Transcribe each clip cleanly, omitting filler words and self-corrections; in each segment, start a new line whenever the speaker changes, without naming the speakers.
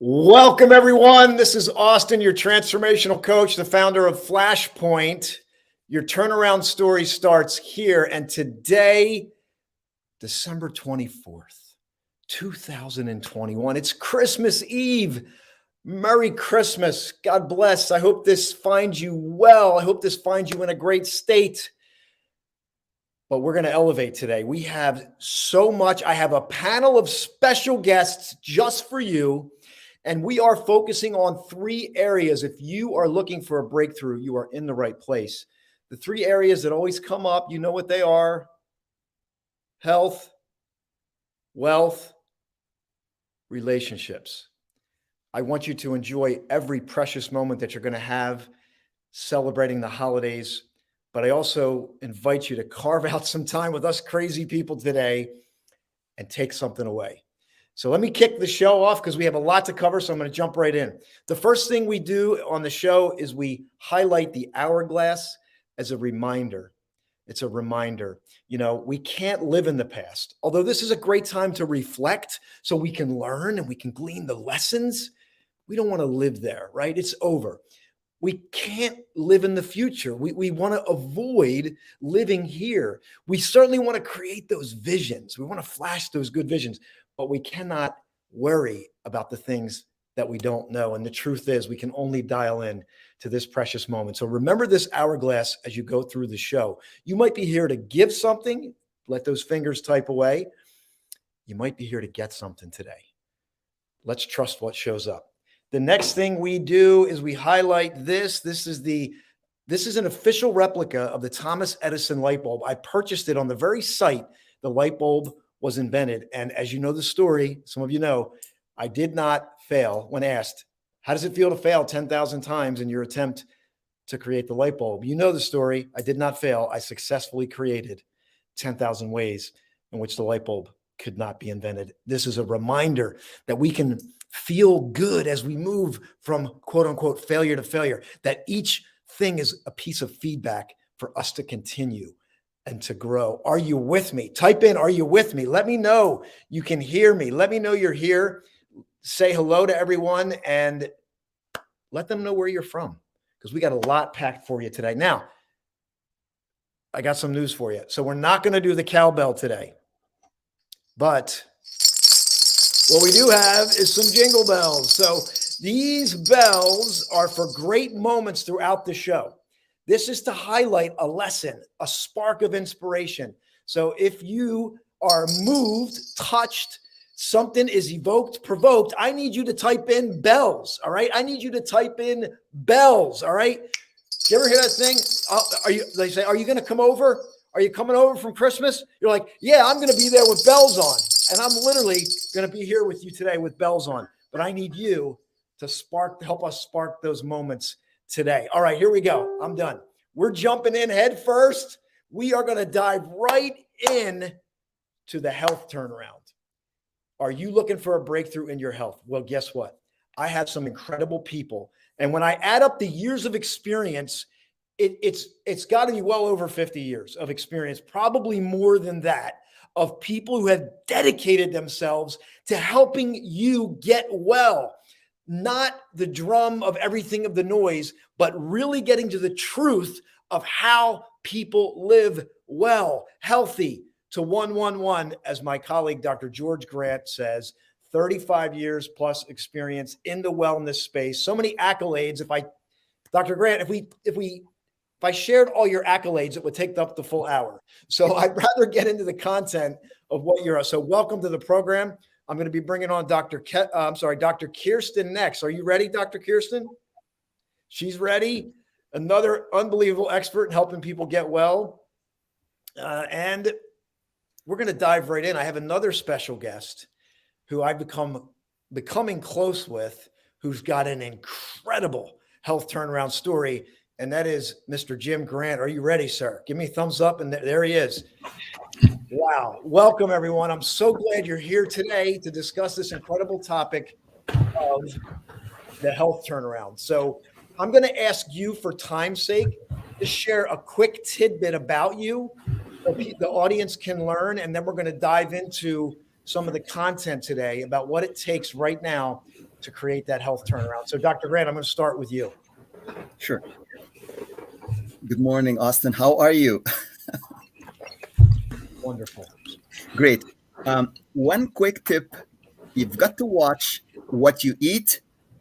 Welcome, everyone. This is Austin, your transformational coach, the founder of Flashpoint. Your turnaround story starts here. And today, December 24th, 2021, it's Christmas Eve. Merry Christmas. God bless. I hope this finds you well. I hope this finds you in a great state. But we're going to elevate today. We have so much. I have a panel of special guests just for you. And we are focusing on three areas. If you are looking for a breakthrough, you are in the right place. The three areas that always come up, you know what they are: health, wealth, relationships. I want you to enjoy every precious moment that you're going to have celebrating the holidays. But I also invite you to carve out some time with us crazy people today and take something away. So let me kick the show off because we have a lot to cover. So I'm going to jump right in. The first thing we do on the show is we highlight the hourglass as a reminder. It's a reminder. You know, we can't live in the past. Although this is a great time to reflect so we can learn and we can glean the lessons. We don't want to live there, right? It's over. We can't live in the future. We want to avoid living here. We certainly want to create those visions. We want to flash those good visions. But we cannot worry about the things that we don't know. And the truth is, we can only dial in to this precious moment. So remember this hourglass as you go through the show. You might be here to give something, let those fingers type away. You might be here to get something today. Let's trust what shows up. The next thing we do is we highlight this. This is an official replica of the Thomas Edison light bulb. I purchased it on the very site the light bulb was invented. And as you know the story, some of you know, I did not fail when asked, how does it feel to fail 10,000 times in your attempt to create the light bulb? You know the story. I did not fail. I successfully created 10,000 ways in which the light bulb could not be invented. This is a reminder that we can feel good as we move from quote unquote failure to failure, that each thing is a piece of feedback for us to continue and to grow. Are you with me? Type in, are you with me? Let me know you can hear me. Let me know you're here. Say hello to everyone and let them know where you're from, because we got a lot packed for you today. Now, I got some news for you. So we're not going to do the cowbell today, but what we do have is some jingle bells. So these bells are for great moments throughout the show. This is to highlight a lesson, a spark of inspiration. So if you are moved, touched, something is evoked, provoked, I need you to type in bells, all right? I need you to type in bells, all right? You ever hear that thing? They say, are you going to come over? Are you coming over from Christmas? You're like, yeah, I'm going to be there with bells on. And I'm literally going to be here with you today with bells on. But I need you to help us spark those moments today. All right, here we go. I'm done. We're jumping in head first. We are going to dive right in to the health turnaround. Are you looking for a breakthrough in your health? Well, guess what? I have some incredible people. And when I add up the years of experience, it's got to be well over 50 years of experience, probably more than that, of people who have dedicated themselves to helping you get well. Not the drum of everything of the noise, but really getting to the truth of how people live well, healthy, to 111, as my colleague, Dr. George Grant says, 35 years plus experience in the wellness space. So many accolades. Dr. Grant, if I shared all your accolades, it would take up the full hour. So I'd rather get into the content of what you're. So welcome to the program. I'm going to be bringing on Dr. Kirsten next. Are you ready, Dr. Kirsten? She's ready. Another unbelievable expert in helping people get well. And we're going to dive right in. I have another special guest who I've becoming close with, who's got an incredible health turnaround story. And that is Mr. Jim Grant. Are you ready, sir? Give me a thumbs up. And there he is. Wow. Welcome, everyone. I'm so glad you're here today to discuss this incredible topic of the health turnaround. So I'm going to ask you, for time's sake, just share a quick tidbit about you so the audience can learn, and then we're going to dive into some of the content today about what it takes right now to create that health turnaround. So, Dr. Grant, I'm going to start with you.
Sure. Good morning, Austin. How are you?
Wonderful.
Great. One quick tip: you've got to watch what you eat,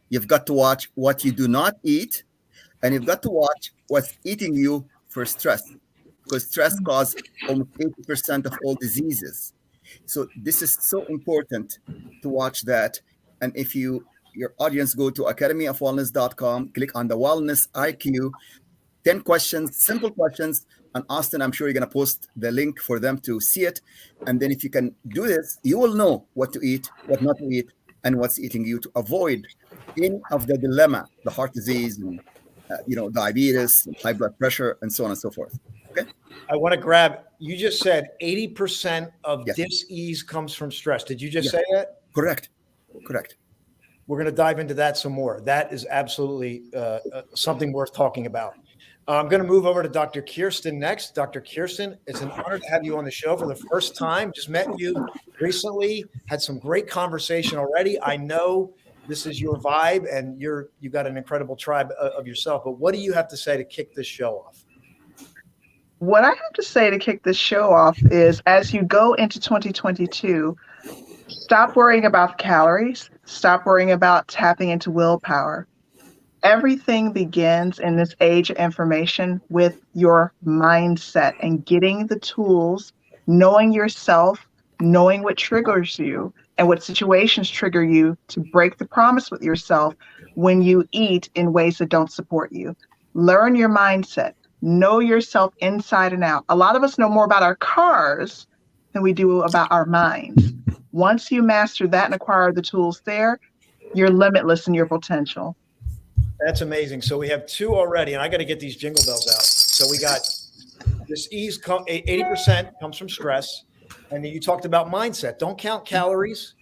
you've got to watch what you do not eat, and you've got to watch what's eating you for stress, because stress causes almost 80% of all diseases. So this is so important to watch that. And if your audience go to academyofwellness.com, click on the Wellness IQ, 10 questions, simple questions. And Austin, I'm sure you're going to post the link for them to see it. And then if you can do this, you will know what to eat, what not to eat, and what's eating you to avoid any of the dilemma, the heart disease, and diabetes, and high blood pressure, and so on and so forth. Okay.
I want to grab, you just said 80% of
Yes.
dis-ease comes from stress. Did you just
Yes.
say that?
Correct.
We're going to dive into that some more. That is absolutely something worth talking about. I'm going to move over to Dr. Kirsten next. Dr. Kirsten, it's an honor to have you on the show for the first time. Just met you recently, had some great conversation already. I know this is your vibe, and you've got an incredible tribe of yourself. But what do you have to say to kick this show off?
What I have to say to kick this show off is, as you go into 2022, stop worrying about calories, stop worrying about tapping into willpower. Everything begins in this age of information with your mindset and getting the tools, knowing yourself, knowing what triggers you and what situations trigger you to break the promise with yourself when you eat in ways that don't support you. Learn your mindset. Know yourself inside and out. A lot of us know more about our cars than we do about our minds. Once you master that and acquire the tools there, you're limitless in your potential.
That's amazing. So we have two already, and I got to get these jingle bells out. So we got this 80% comes from stress. And then you talked about mindset. Don't count calories,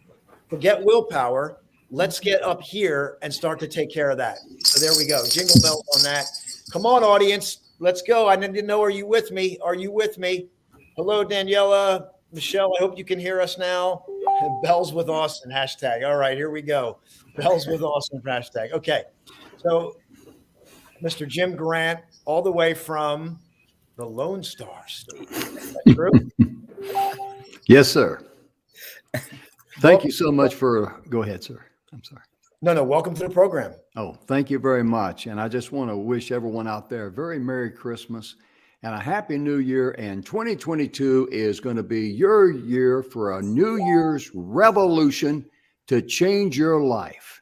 forget willpower. Let's get up here and start to take care of that. So there we go. Jingle bells on that. Come on, audience. Let's go. I didn't know, are you with me? Are you with me? Hello, Daniela, Michelle. I hope you can hear us now. And bells with Austin hashtag. All right, here we go. Bells with Austin hashtag. Okay. So, Mr. Jim Grant, all the way from the Lone Star State. Is that true?
Yes, sir. Thank you so much for, go ahead, sir. I'm sorry.
No, welcome to the program.
Oh, thank you very much. And I just want to wish everyone out there a very Merry Christmas and a Happy New Year. And 2022 is going to be your year for a New Year's revolution to change your life.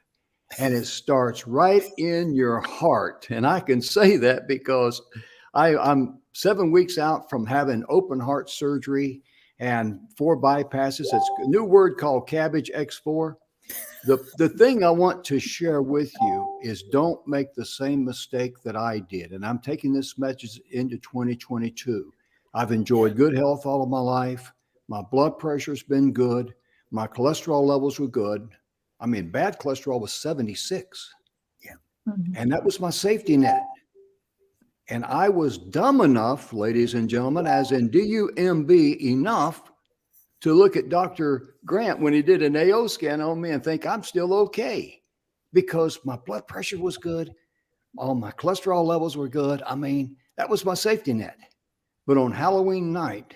And it starts right in your heart. And I can say that because I'm 7 weeks out from having open heart surgery and 4 bypasses. It's a new word called Cabbage X4. The thing I want to share with you is don't make the same mistake that I did. And I'm taking this message into 2022. I've enjoyed good health all of my life. My blood pressure's been good. My cholesterol levels were good. I mean, bad cholesterol was 76.
Yeah.
Mm-hmm.
And that was my safety net. And I was dumb enough, ladies and gentlemen, as in DUMB enough to look at Dr. Grant when he did an AO scan on me and think I'm still okay because my blood pressure was good. All my cholesterol levels were good. I mean, that was my safety net. But on Halloween night,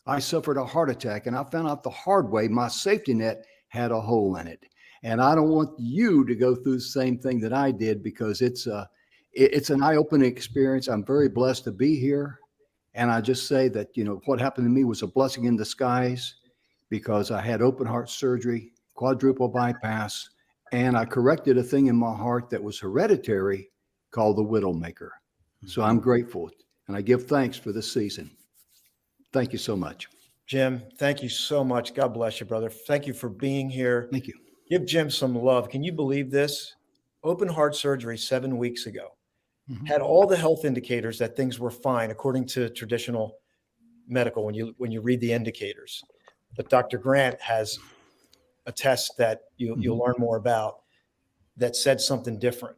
I suffered a heart attack and I found out the hard way my safety net had a hole in it. And I don't want you to go through the same thing that I did because it's an eye-opening experience. I'm very blessed to be here. And I just say that, what happened to me was a blessing in disguise because I had open heart surgery, quadruple bypass, and I corrected a thing in my heart that was hereditary called the widowmaker. So I'm grateful and I give thanks for this season. Thank you so much.
Jim, thank you so much. God bless you, brother. Thank you for being here.
Thank you.
Give Jim some love. Can you believe this? Open heart surgery 7 weeks ago. Mm-hmm. Had all the health indicators that things were fine according to traditional medical when you read the indicators. But Dr. Grant has a test that you'll learn more about that said something different.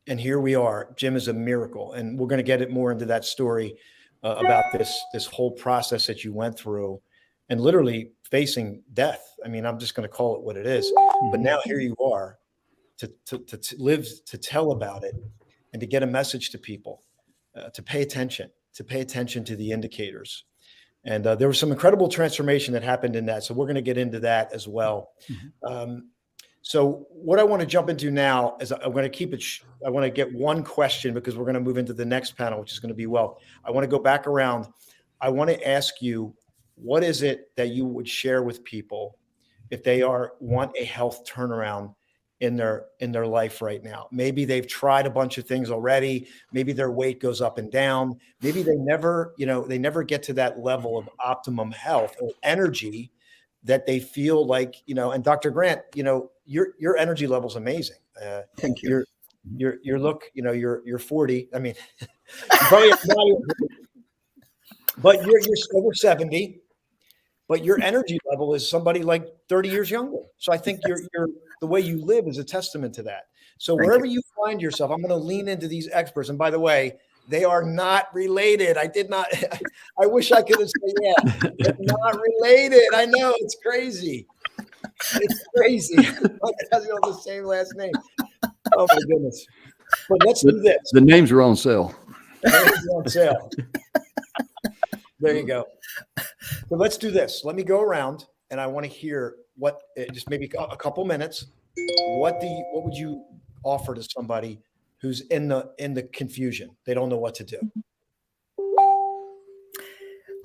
And here we are. Jim is a miracle. And we're going to get it more into that story about this whole process that you went through and literally facing death. I mean, I'm just going to call it what it is. But now here you are to live, to tell about it, and to get a message to people, to pay attention to the indicators. And there was some incredible transformation that happened in that. So we're going to get into that as well. So what I want to jump into now is I'm going to keep it. I want to get one question because we're going to move into the next panel, which is going to be wealth. I want to go back around. I want to ask you, what is it that you would share with people if they want a health turnaround in their life right now? Maybe they've tried a bunch of things already. Maybe their weight goes up and down. Maybe they never get to that level of optimum health or energy that they feel like, and Dr. Grant, your energy level is amazing.
Thank you.
Your look, you're 40. I mean, probably but you're over 70, but your energy level is somebody like 30 years younger. So I think the way you live is a testament to that. So wherever you find yourself, I'm going to lean into these experts. And by the way, they are not related. I wish I could have said, yeah, they're not related. I know, it's crazy. It's crazy. It has the same last name. Oh my goodness. But let's do this.
The names are on sale.
There you go. So let's do this. Let me go around and I want to hear just maybe a couple minutes. What would you offer to somebody who's in the confusion? They don't know what to do.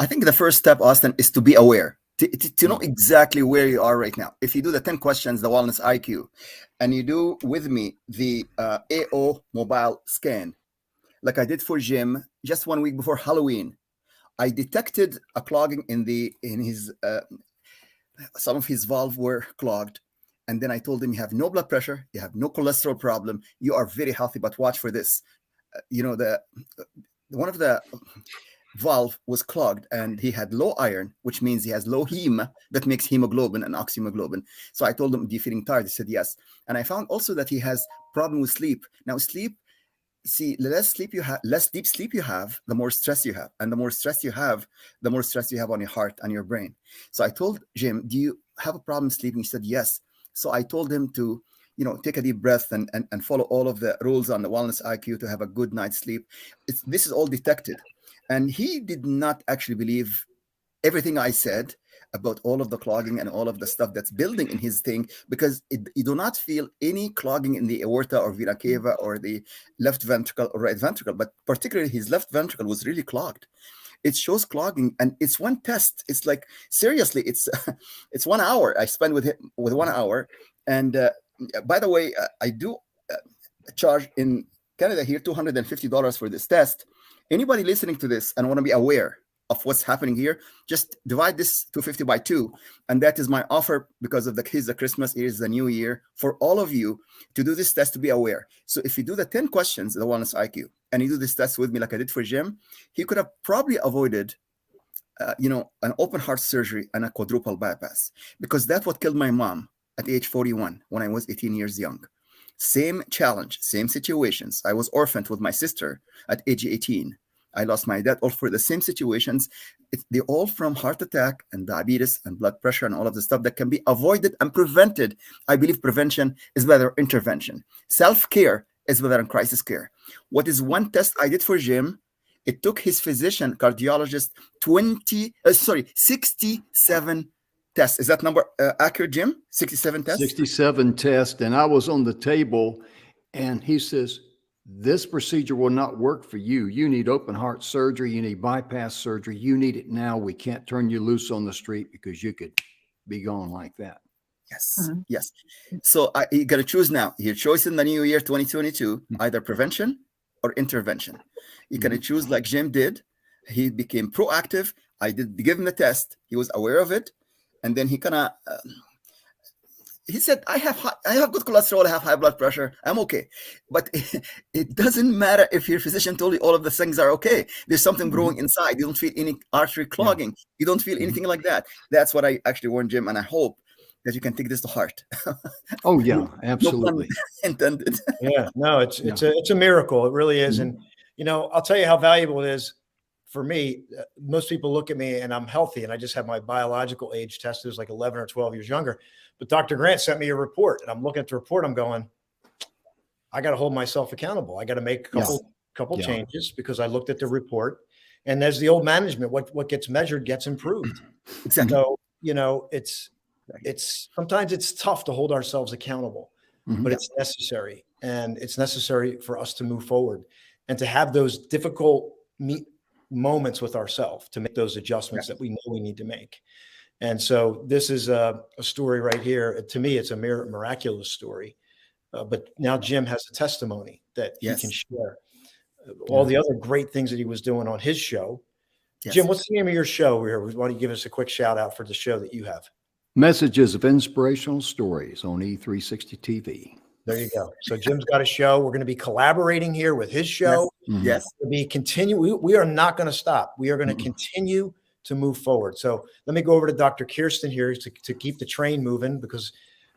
I think the first step, Austin, is to be aware, to know exactly where you are right now. If you do the 10 questions, the Wellness IQ, and you do with me the AO mobile scan, like I did for Jim just 1 week before Halloween, I detected a clogging in his some of his valves were clogged. And then I told him, you have no blood pressure, you have no cholesterol problem, you are very healthy, but watch for this. One of the valve was clogged and he had low iron, which means he has low heme, that makes hemoglobin and oxyhemoglobin. So I told him, "Do you feeling tired?" He said yes. And I found also that he has problem with sleep. Now sleep, see, the less sleep you have, less deep sleep you have, the more stress you have. And the more stress you have, the more stress you have on your heart and your brain. So I told Jim, "Do you have a problem sleeping?" He said yes. So I told him to, take a deep breath and follow all of the rules on the Wellness IQ to have a good night's sleep. This is all detected. And he did not actually believe everything I said about all of the clogging and all of the stuff that's building in his thing, because you do not feel any clogging in the aorta or vena cava or the left ventricle or right ventricle, but particularly his left ventricle was really clogged. It shows clogging, and it's one test. It's like, seriously, it's 1 hour I spend with him, with 1 hour. And by the way, I do charge in Canada here $250 for this test. Anybody listening to this and want to be aware of what's happening here, just divide this 250 by 2, and that is my offer because of the Christmas, it is the new year, for all of you to do this test, to be aware. So if you do the 10 questions, the Wellness IQ, and you do this test with me like I did for Jim, he could have probably avoided an open heart surgery and a quadruple bypass, because that's what killed my mom at age 41 when I was 18 years young. Same challenge, same situations. I was orphaned with my sister at age 18. I lost my dad, all for the same situations. They're all from heart attack and diabetes and blood pressure and all of the stuff that can be avoided and prevented. I believe prevention is better than intervention. Self-care is better than crisis care. What is one test I did for Jim? It took his physician, cardiologist, 67 tests. Is that number accurate, Jim? 67 tests?
67 tests. And I was on the table and he says, "This procedure will not work for you. You need open heart surgery. You need bypass surgery. You need it now. We can't turn you loose on the street because you could be gone like that."
Yes. Mm-hmm. Yes. So you got to choose now. Your choice in the new year, 2022, either prevention or intervention. You got to choose like Jim did. He became proactive. I did give him the test. He was aware of it. And then he kind of, he said, I have good cholesterol, I have high blood pressure, I'm okay. But it doesn't matter if your physician told you all of the things are okay. There's something growing inside. You don't feel any artery clogging. You don't feel anything like that. That's what I actually warned Jim. And I hope that you can take this to heart.
Oh yeah,
No pun
absolutely.
intended.
Yeah, no, it's
Yeah.
it's a miracle. It really is.
Mhm.
And I'll tell you how valuable it is for me. Most people look at me and I'm healthy, and I just have my biological age tested. It was like 11 or 12 years younger. But Dr. Grant sent me a report, and I'm looking at the report. I'm going, I got to hold myself accountable. I got to make a couple
Yeah.
changes because I looked at the report. And there's the old management. What gets measured gets improved.
Exactly.
So it's sometimes it's tough to hold ourselves accountable,
Mhm.
but it's necessary, and it's necessary for us to move forward and to have those difficult moments with ourselves to make those adjustments that we know we need to make. And so this is a story right here. To me, it's a miraculous story. But now Jim has a testimony that he can share. All the other great things that he was doing on his show.
Yes.
Jim, what's the name of your show here? Why don't you give us a quick shout out for the show that you have?
Messages of Inspirational Stories on E360 TV.
There you go. So Jim's got a show. We're going to be collaborating here with his show.
Yes.
We are not going to stop. We are going to continue to move forward. So let me go over to Dr. Kirsten here to keep the train moving, because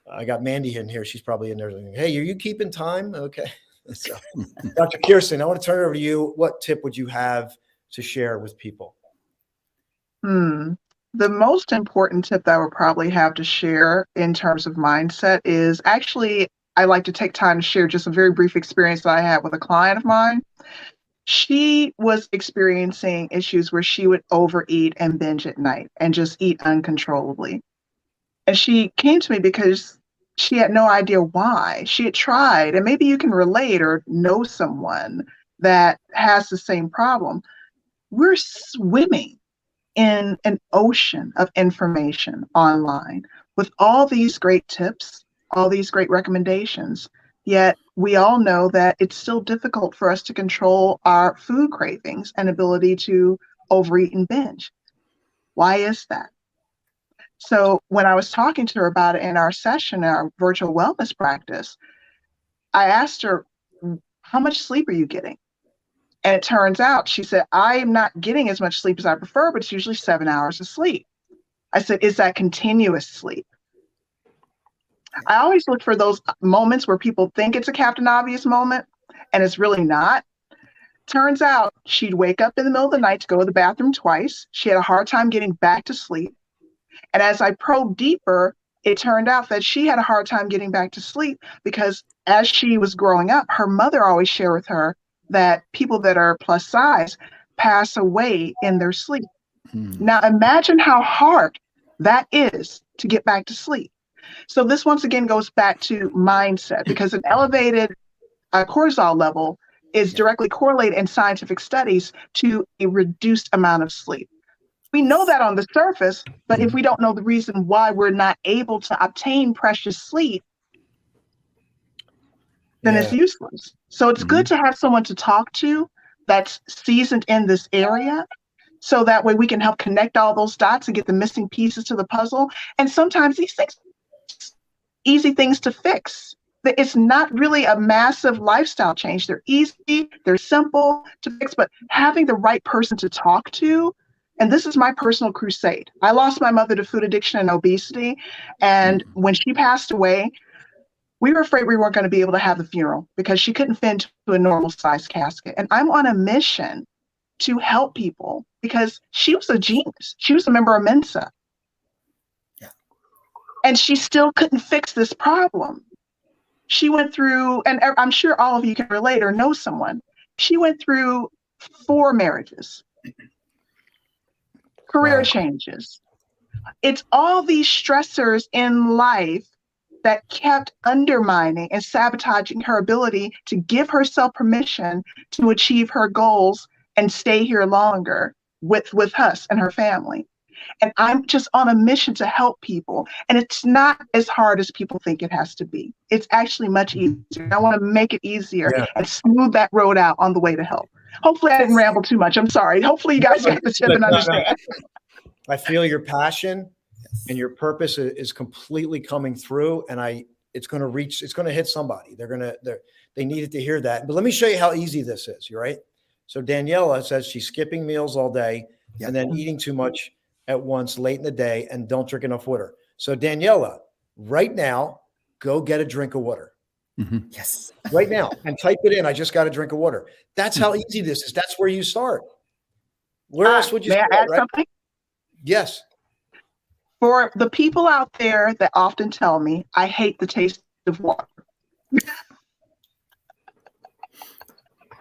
I got Mandy in here. She's probably in there. Hey, are you keeping time? Okay. So Dr. Kirsten, I want to turn it over to you. What tip would you have to share with people?
The most important tip that I would probably have to share in terms of mindset is actually, I like to take time to share just a very brief experience that I had with a client of mine. She was experiencing issues where she would overeat and binge at night and just eat uncontrollably. And she came to me because she had no idea why. She had tried, and maybe you can relate or know someone that has the same problem. We're swimming in an ocean of information online with all these great tips, all these great recommendations. Yet we all know that it's still difficult for us to control our food cravings and ability to overeat and binge. Why is that? So when I was talking to her about it in our session, our virtual wellness practice, I asked her, how much sleep are you getting? And it turns out, she said, I am not getting as much sleep as I prefer, but it's usually 7 hours of sleep. I said, is that continuous sleep? I always look for those moments where people think it's a Captain Obvious moment, and it's really not. Turns out she'd wake up in the middle of the night to go to the bathroom twice. She had a hard time getting back to sleep. And as I probed deeper, it turned out that she had a hard time getting back to sleep because as she was growing up, her mother always shared with her that people that are plus size pass away in their sleep. Now imagine how hard that is to get back to sleep. So this once again goes back to mindset, because an elevated cortisol level is directly correlated in scientific studies to a reduced amount of sleep. We know that on the surface, but if we don't know the reason why we're not able to obtain precious sleep, then it's useless. So it's good to have someone to talk to that's seasoned in this area, so that way we can help connect all those dots and get the missing pieces to the puzzle. And sometimes these things, easy things to fix. It's not really a massive lifestyle change. They're easy, they're simple to fix, but having the right person to talk to, and this is my personal crusade. I lost my mother to food addiction and obesity, and when she passed away, we were afraid we weren't going to be able to have the funeral because she couldn't fit into a normal size casket. And I'm on a mission to help people because she was a genius. She was a member of Mensa.
Yeah.
And she still couldn't fix this problem. She went through, and I'm sure all of you can relate or know someone, she went through 4 marriages, career changes. It's all these stressors in life that kept undermining and sabotaging her ability to give herself permission to achieve her goals and stay here longer with us and her family. And I'm just on a mission to help people. And it's not as hard as people think it has to be. It's actually much easier. I want to make it easier and smooth that road out on the way to help. Hopefully I didn't ramble too much. I'm sorry. Hopefully you guys got the tip and understand.
I feel your passion and your purpose is completely coming through, and it's going to hit somebody. They needed to hear that. But let me show you how easy this is. You right? So Daniela says she's skipping meals all day and then eating too much at once late in the day and don't drink enough water. So Daniela, right now, go get a drink of water.
Yes.
Right now, and type it in. I just got a drink of water. That's how easy this is. That's where you start. Where else would you
May I
start,
add
right?
something?
Yes.
For the people out there that often tell me, I hate the taste of water.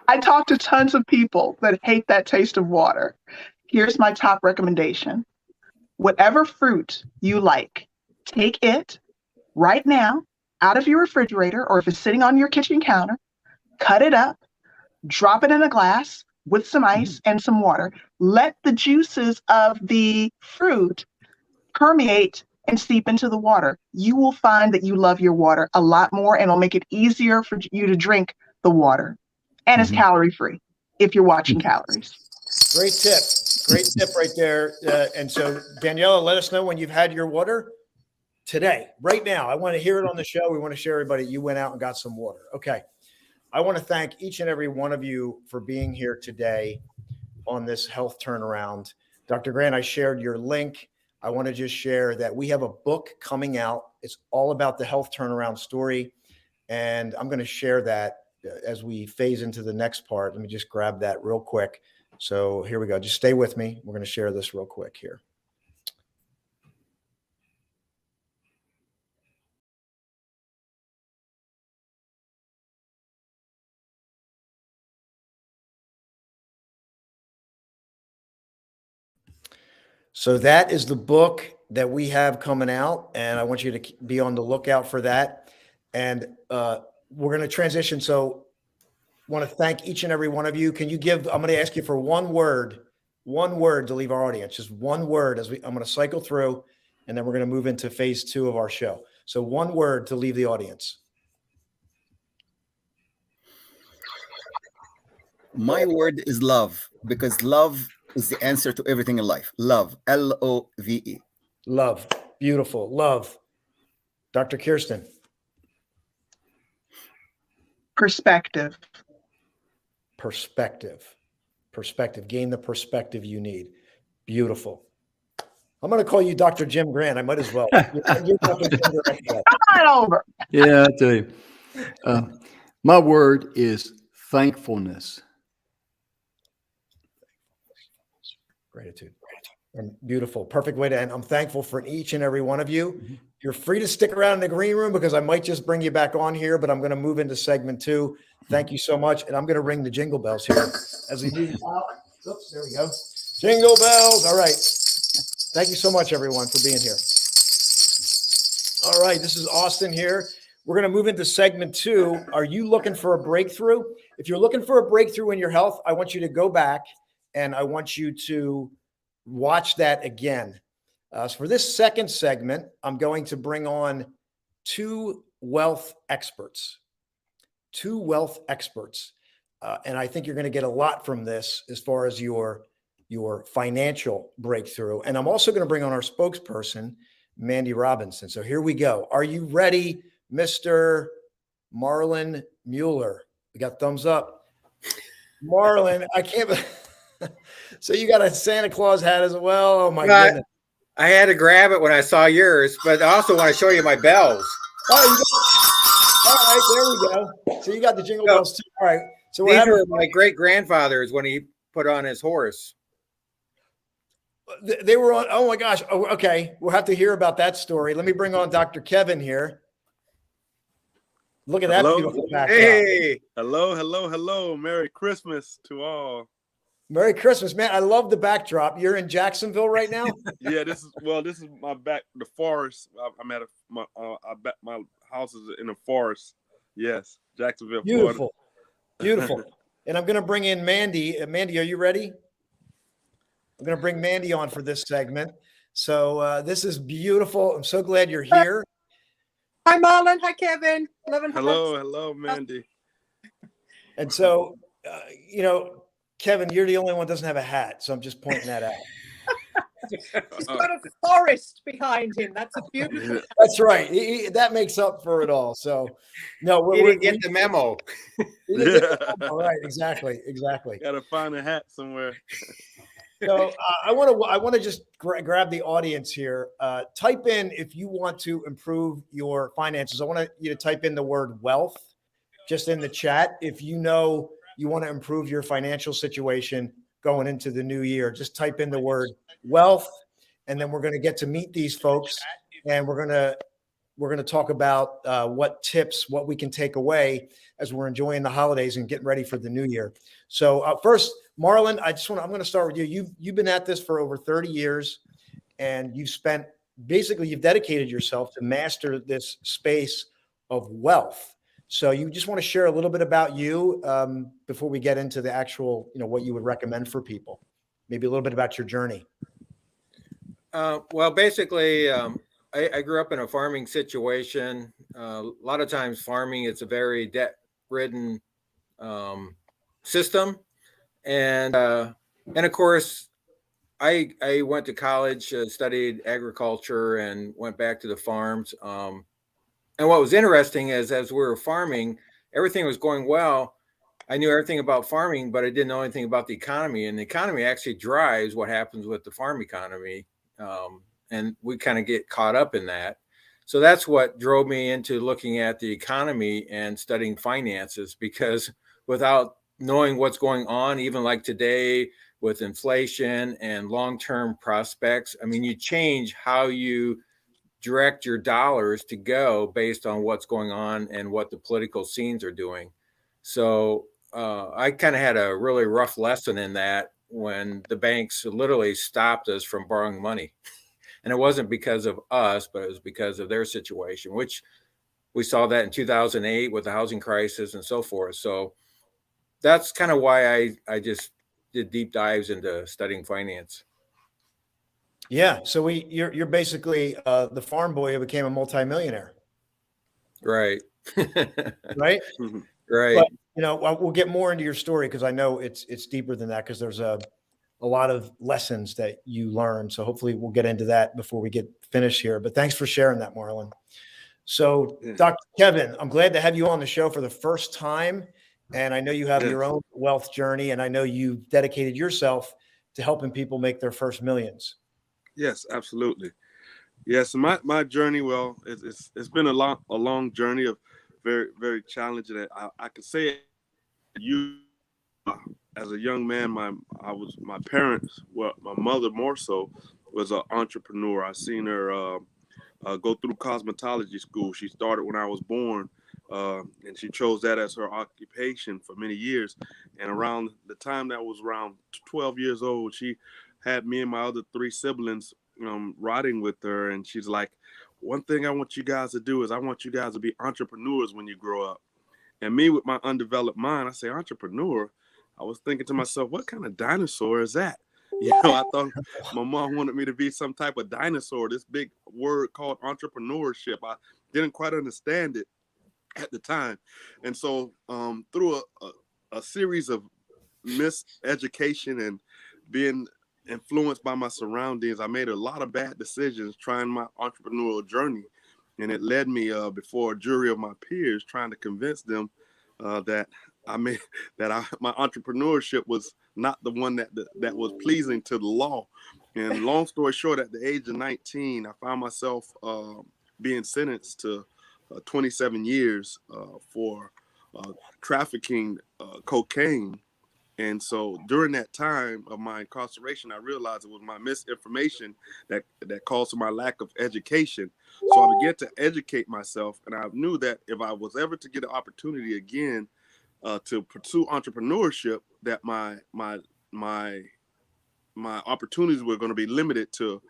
I talk to tons of people that hate that taste of water. Here's my top recommendation. Whatever fruit you like, take it right now out of your refrigerator, or if it's sitting on your kitchen counter, cut it up, drop it in a glass with some ice and some water. Let the juices of the fruit permeate and seep into the water. You will find that you love your water a lot more, and it'll make it easier for you to drink the water. And it's calorie free if you're watching calories.
Great tip. Great tip right there. And so, Daniela, let us know when you've had your water today, right now. I want to hear it on the show. We want to share everybody. You went out and got some water. Okay. I want to thank each and every one of you for being here today on this health turnaround. Dr. Grant, I shared your link. I want to just share that we have a book coming out. It's all about the health turnaround story. And I'm going to share that as we phase into the next part. Let me just grab that real quick. So here we go. Just stay with me. We're going to share this real quick here. So that is the book that we have coming out, and I want you to be on the lookout for that. And we're going to transition. So I want to thank each and every one of you. Can you give, I'm going to ask you for one word to leave our audience, just one word I'm going to cycle through, and then we're going to move into phase 2 of our show. So one word to leave the audience.
My word is love, because love is the answer to everything in life. Love, Love.
Love. Beautiful. Love. Dr. Kirsten.
Perspective.
Perspective. Gain the perspective you need. Beautiful. I'm going to call you Dr. Jim Grant. I might as well. You're Dr. Jim Grant.
Come on over.
Yeah, I tell you. My word is thankfulness.
Gratitude. And beautiful. Perfect way to end. I'm thankful for each and every one of you. You're free to stick around in the green room because I might just bring you back on here, but I'm going to move into segment 2. Thank you so much. And I'm going to ring the jingle bells here as we move. Oops, there we go. Jingle bells. All right. Thank you so much, everyone, for being here. All right. This is Austin here. We're going to move into segment 2. Are you looking for a breakthrough? If you're looking for a breakthrough in your health, I want you to go back and I want you to watch that again. So for this second segment, I'm going to bring on 2 wealth experts. And I think you're going to get a lot from this as far as your financial breakthrough. And I'm also going to bring on our spokesperson, Mandy Robinson. So here we go. Are you ready, Mr. Marlon Mueller? We got thumbs up. Marlon, I can't. So you got a Santa Claus hat as well? Oh my goodness.
I had to grab it when I saw yours, but I also want to show you my bells.
Oh, all right, there we go. So you got the jingle bells too. All right. So
these were my great-grandfather's when he put on his horse.
They were on. Oh my gosh. Oh, okay. We'll have to hear about that story. Let me bring on Dr. Kevin here. Look at that beautiful backdrop.
Hey.
Hello. Merry Christmas to all.
Merry Christmas, man. I love the backdrop. You're in Jacksonville right now?
Yeah, this is my the forest. I'm at my house is in a forest. Yes, Jacksonville,
Beautiful.
Florida.
Beautiful. And I'm going to bring in Mandy. Mandy, are you ready? I'm going to bring Mandy on for this segment. So this is beautiful. I'm so glad you're here.
Hi, Marlon. Hi, Kevin.
Hello, Mandy.
And so, Kevin, you're the only one that doesn't have a hat. So I'm just pointing that out.
He's got a forest behind him. That's a beautiful.
That's right. That makes up for it all. So, no,
we didn't get the memo.
All right. Exactly.
Got to find a hat somewhere.
So I want to just grab the audience here. Type in if you want to improve your finances. I want you to type in the word wealth just in the chat. If you know you want to improve your financial situation going into the new year, just type in the word wealth, and then we're going to get to meet these folks, and we're going to talk about what tips, what we can take away as we're enjoying the holidays and getting ready for the new year. So first, Marlon, I'm going to start with you. You've been at this for over 30 years, and you've dedicated yourself to master this space of wealth. So you just want to share a little bit about you before we get into the actual, what you would recommend for people. Maybe a little bit about your journey.
Well, basically, I grew up in a farming situation. A lot of times farming, it's a very debt-ridden system. And of course, I went to college, studied agriculture, and went back to the farms. And what was interesting is as we were farming, everything was going well. I knew everything about farming, but I didn't know anything about the economy. And the economy actually drives what happens with the farm economy. And we kind of get caught up in that. So that's what drove me into looking at the economy and studying finances, because without knowing what's going on, even like today with inflation and long-term prospects, I mean, you change how you direct your dollars to go based on what's going on and what the political scenes are doing. So I kind of had a really rough lesson in that when the banks literally stopped us from borrowing money. And it wasn't because of us, but it was because of their situation, which we saw that in 2008 with the housing crisis and so forth. So that's kind of why I just did deep dives into studying finance.
Yeah. So you're basically the farm boy who became a multimillionaire.
Right.
Right.
Right.
But, we'll get more into your story because I know it's deeper than that, because there's a lot of lessons that you learn. So hopefully we'll get into that before we get finished here. But thanks for sharing that, Marlon. So, Dr. Kevin, I'm glad to have you on the show for the first time. And I know you have your own wealth journey, and I know you've dedicated yourself to helping people make their first millions.
Yes, absolutely. Yes, my journey. Well, it's been a long journey of very, very challenging. I could say it, you as a young man, my parents, well, my mother more so, was an entrepreneur. I seen her go through cosmetology school. She started when I was born, and she chose that as her occupation for many years. And around the time that was around 12 years old, she had me and my other three siblings riding with her, and she's like, one thing I want you guys to do is I want you guys to be entrepreneurs when you grow up. And me, with my undeveloped mind, I say, entrepreneur. I was thinking to myself, what kind of dinosaur is that? I thought my mom wanted me to be some type of dinosaur, this big word called entrepreneurship. I didn't quite understand it at the time. And so through a series of miseducation and being influenced by my surroundings, I made a lot of bad decisions trying my entrepreneurial journey. And it led me before a jury of my peers, trying to convince them that my entrepreneurship was not the one that was pleasing to the law. And long story short, at the age of 19, I found myself being sentenced to 27 years for trafficking cocaine. And so during that time of my incarceration, I realized it was my misinformation that caused my lack of education. So I began to educate myself, and I knew that if I was ever to get an opportunity again to pursue entrepreneurship, that my opportunities were going to be limited to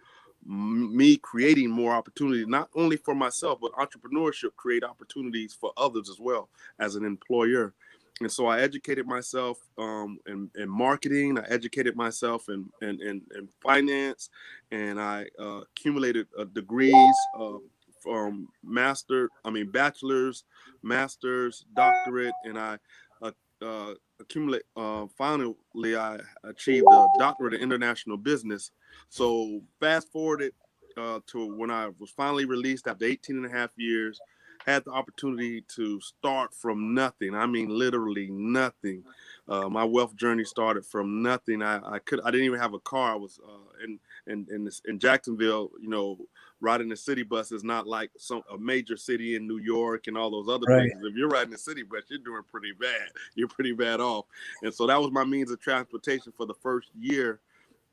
me creating more opportunity, not only for myself, but entrepreneurship create opportunities for others as well as an employer. And so I educated myself in marketing. I educated myself in finance, and I accumulated degrees from bachelor's, master's, doctorate, and I finally I achieved a doctorate in international business. So fast forwarded to when I was finally released after 18 and a half years, had the opportunity to start from nothing. I mean, literally nothing. My wealth journey started from nothing. I didn't even have a car. I was in Jacksonville, you know, riding the city bus is not like a major city in New York and all those other
Right.
places. If you're riding the city bus, you're doing pretty bad. You're pretty bad off. And so that was my means of transportation for the first year.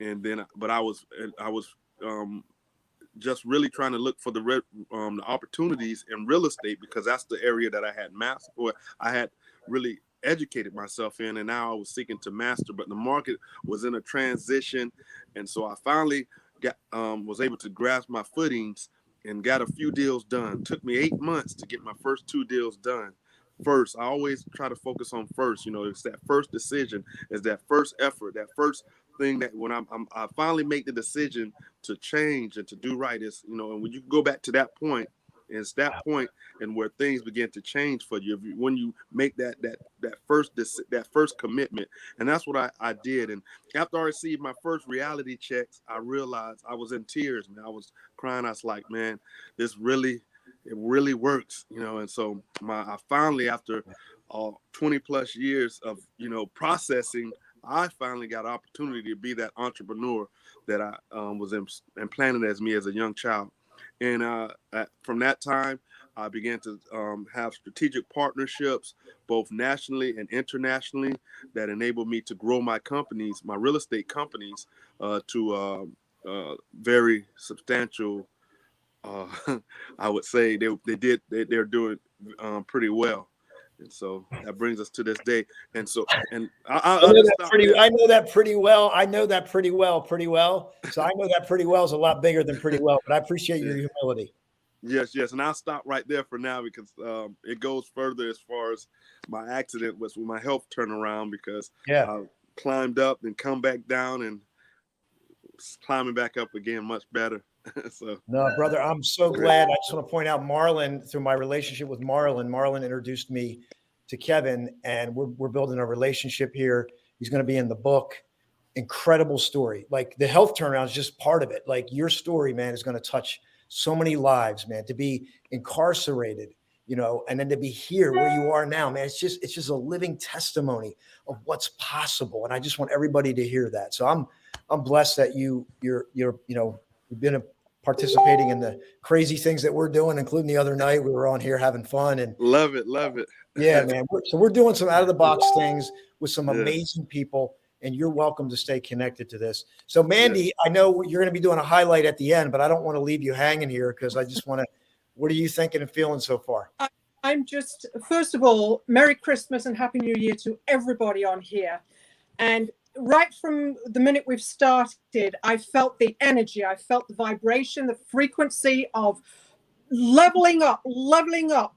And then, but I was just really trying to look for the opportunities in real estate, because that's the area that I had mastered, or I had really educated myself in, and now I was seeking to master. But the market was in a transition, and so I finally was able to grasp my footings and got a few deals done. Took me 8 months to get my first 2 deals done. First, I always try to focus on first. You know, it's that first decision, is that first effort, that first thing that when I finally make the decision to change and to do right, is, you know, and when you go back to that point, it's that point and where things begin to change for you. When you make that first commitment, and that's what I did. And after I received my first reality checks, I realized I was in tears, man. I was crying. I was like, man, it really works, you know. And so I finally, after 20 plus years of, you know, processing, I finally got an opportunity to be that entrepreneur that I was implanted as me as a young child. And from that time, I began to have strategic partnerships, both nationally and internationally, that enabled me to grow my companies, my real estate companies, to very substantial. I would say they're doing pretty well. And so that brings us to this day. And so, and
I know that pretty well. I know that pretty well. So I know that pretty well is a lot bigger than pretty well, but I appreciate your humility.
Yes. And I'll stop right there for now, because it goes further as far as my accident was with my health turnaround, because I climbed up and come back down and climbing back up again much better. So
no, brother, I'm so glad. I just want to point out Marlon, through my relationship with Marlon introduced me to Kevin, and we're building a relationship here. He's going to be in the book. Incredible story. Like, the health turnaround is just part of it. Like, your story, man, is going to touch so many lives, man. To be incarcerated, you know, and then to be here where you are now, man, it's just a living testimony of what's possible. And I just want everybody to hear that. So I'm blessed that you've been participating in the crazy things that we're doing, including the other night we were on here having fun. And
love it.
Yeah, man. We're doing some out of the box things with some amazing people, and you're welcome to stay connected to this. So Mandy, I know you're going to be doing a highlight at the end, but I don't want to leave you hanging here, because I just want to, what are you thinking and feeling so far?
I'm just, first of all, Merry Christmas and Happy New Year to everybody on here. And right from the minute we've started, I felt the energy, I felt the vibration, the frequency of leveling up, rising up,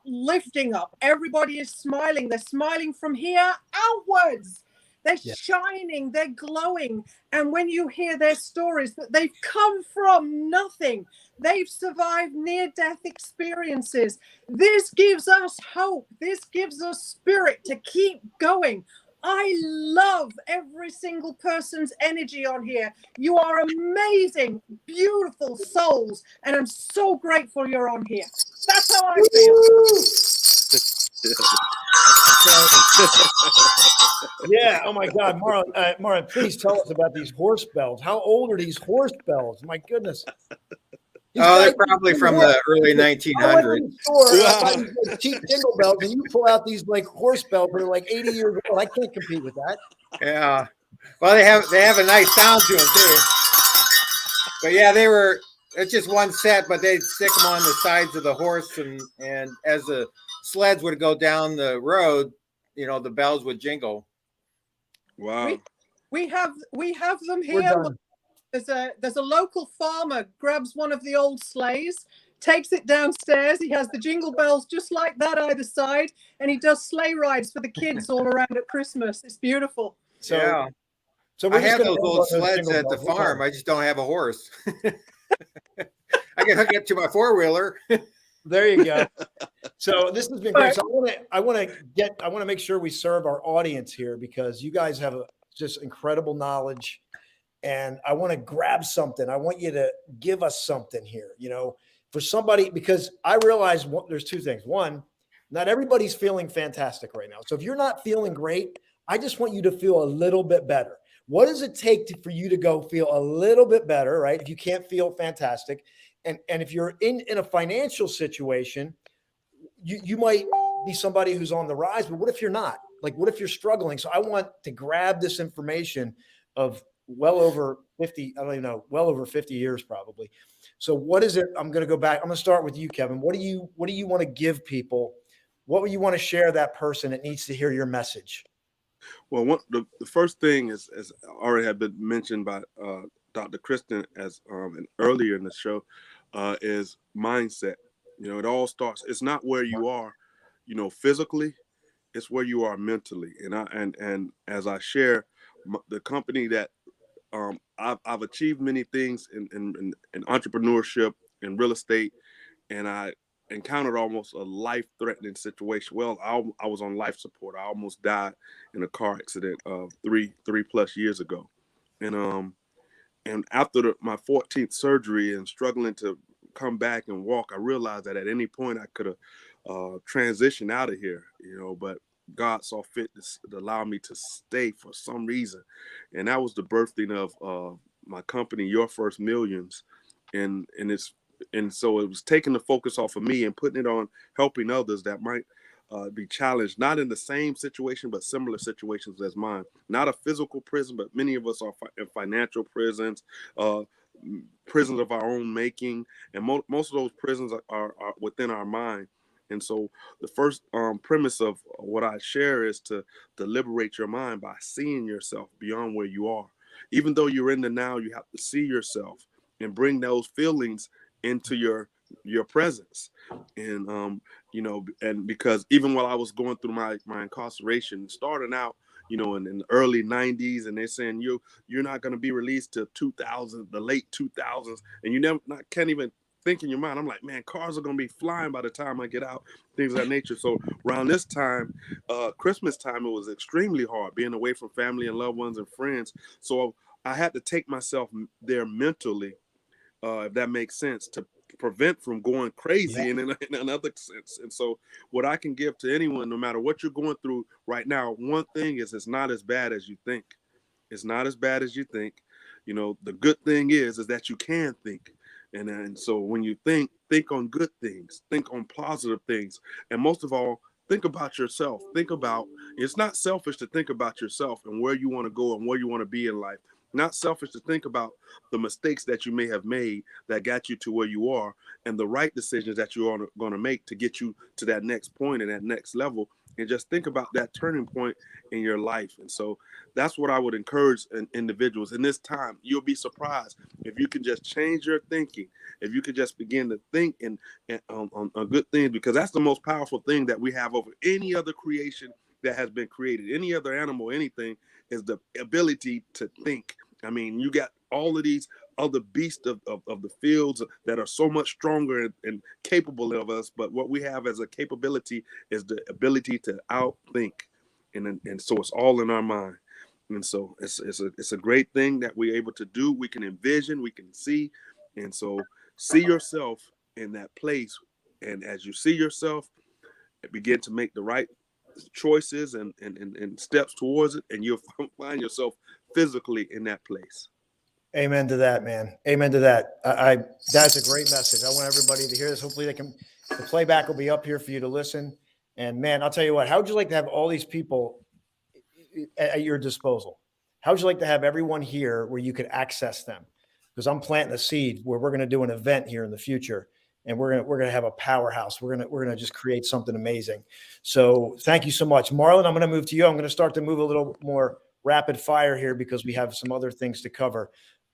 lifting up. Everybody is smiling. They're smiling from here outwards. They're shining, they're glowing. And when you hear their stories, that they've come from nothing, they've survived near-death experiences, this gives us hope. This gives us spirit to keep going. I love every single person's energy on here. You are amazing, beautiful souls, and I'm so grateful you're on here. That's how I feel.
Yeah. Oh my God, Marlon, please tell us about these horse bells. How old are these horse bells? My goodness.
They're probably from the early 1900s.
Like cheap jingle bells, and you pull out these like horse bells that are like 80 years old. I can't compete with that.
Yeah. Well, they have a nice sound to them too. But yeah, it's just one set, but they'd stick them on the sides of the horse, and as the sleds would go down the road, you know, the bells would jingle.
Wow.
We have them here. There's a local farmer grabs one of the old sleighs, takes it downstairs. He has the jingle bells just like that either side, and he does sleigh rides for the kids all around at Christmas. It's beautiful.
So
I have those old sleds at the farm. I just don't have a horse. I can hook it up to my four-wheeler.
There you go. So this has been great. So I want to make sure we serve our audience here, because you guys have just incredible knowledge, and I want to grab something. I want you to give us something here, you know, for somebody, because I realize there's two things. One, not everybody's feeling fantastic right now. So if you're not feeling great, I just want you to feel a little bit better. What does it take for you to go feel a little bit better, right? If you can't feel fantastic, and if you're in a financial situation, you might be somebody who's on the rise, but what if you're not? Like, what if you're struggling? So I want to grab this information of well over 50, I don't even know, well over 50 years probably. So what is it? I'm going to go back. I'm going to start with you, Kevin. What do you want to give people? What would you want to share that person that needs to hear your message?
Well, the first thing is, as already had been mentioned by Dr. Kristen as earlier in the show, is mindset. You know, it all starts. It's not where you are, you know, physically. It's where you are mentally. And as I share, the company that I've achieved many things in entrepreneurship, in real estate, and I encountered almost a life-threatening situation. Well, I was on life support. I almost died in a car accident three plus years ago, and after my 14th surgery and struggling to come back and walk, I realized that at any point I could have transitioned out of here, you know, but God saw fit to allow me to stay for some reason, and that was the birthing of my company, Your First Millions, and so it was taking the focus off of me and putting it on helping others that might be challenged, not in the same situation, but similar situations as mine. Not a physical prison, but many of us are in financial prisons, prisons of our own making. And most of those prisons are within our mind. And so the first premise of what I share is to liberate your mind by seeing yourself beyond where you are. Even though you're in the now, you have to see yourself and bring those feelings into your presence. And you know, and because even while I was going through my incarceration, starting out, you know, in the early 90s, and they're saying you're not going to be released till 2000, the late 2000s, and you can't even think in your mind. I'm like, man, cars are going to be flying by the time I get out, things of that nature. So around this time, Christmas time, it was extremely hard being away from family and loved ones and friends. So I had to take myself there mentally, if that makes sense, to prevent from going crazy in another sense. And so what I can give to anyone, no matter what you're going through right now, one thing is it's not as bad as you think. It's not as bad as you think. You know, the good thing is that you can think. And so when you think on good things, think on positive things. And most of all, think about yourself. Think about, it's not selfish to think about yourself and where you want to go and where you want to be in life. Not selfish to think about the mistakes that you may have made that got you to where you are, and the right decisions that you are going to make to get you to that next point and that next level. And just think about that turning point in your life. And so that's what I would encourage individuals in this time. You'll be surprised if you can just change your thinking, if you can just begin to think on good things, because that's the most powerful thing that we have over any other creation that has been created. Any other animal, anything, is the ability to think. I mean, you got all of these other beasts of the fields that are so much stronger and capable of us, but what we have as a capability is the ability to outthink, and so it's all in our mind. And so it's a great thing that we're able to do. We can envision, we can see, and so see yourself in that place, and as you see yourself, begin to make the right choices and steps towards it, and you'll find yourself physically in that place.
Amen to that, man. Amen to that. I that's a great message. I want everybody to hear this. Hopefully the playback will be up here for you to listen. And man, I'll tell you what, how would you like to have all these people at your disposal? How would you like to have everyone here where you could access them? Because I'm planting a seed where we're going to do an event here in the future, and we're going to have a powerhouse. We're going to just create something amazing. So thank you so much, Marlon. I'm going to move to you. I'm going to start to move a little more rapid fire here because we have some other things to cover.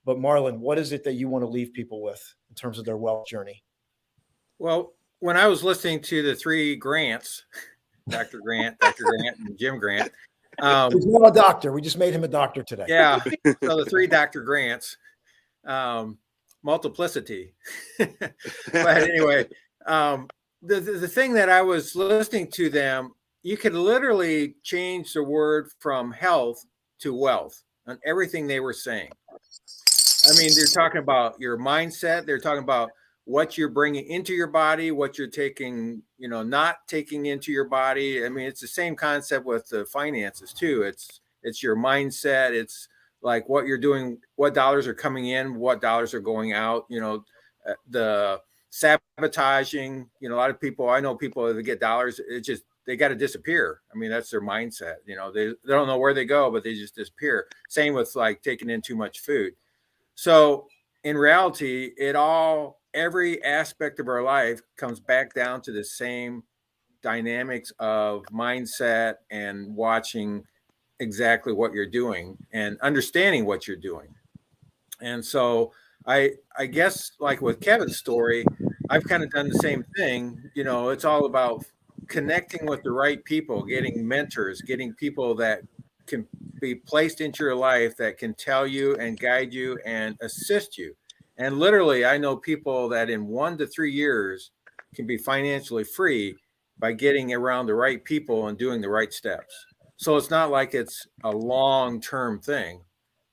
But Marlon, what is it that you want to leave people with in terms of their wealth journey?
Well, when I was listening to the three Grants, Dr. Grant, and Jim Grant.
He's not a doctor. We just made him a doctor today.
Yeah. So the three Dr. Grants, multiplicity. But anyway, the thing that I was listening to them, you could literally change the word from health to wealth on everything they were saying. I mean, they're talking about your mindset. They're talking about what you're bringing into your body, what you're taking, not taking into your body. I mean, it's the same concept with the finances too. It's your mindset. It's like what you're doing, what dollars are coming in, what dollars are going out, the sabotaging, a lot of people, I know people that get dollars, they got to disappear. I mean, that's their mindset. They don't know where they go, but they just disappear. Same with like taking in too much food. So in reality, every aspect of our life comes back down to the same dynamics of mindset and watching exactly what you're doing and understanding what you're doing. And so I guess like with Kevin's story, I've kind of done the same thing. It's all about connecting with the right people, getting mentors, getting people that can be placed into your life that can tell you and guide you and assist you. And literally, I know people that in 1 to 3 years can be financially free by getting around the right people and doing the right steps. So it's not like it's a long-term thing,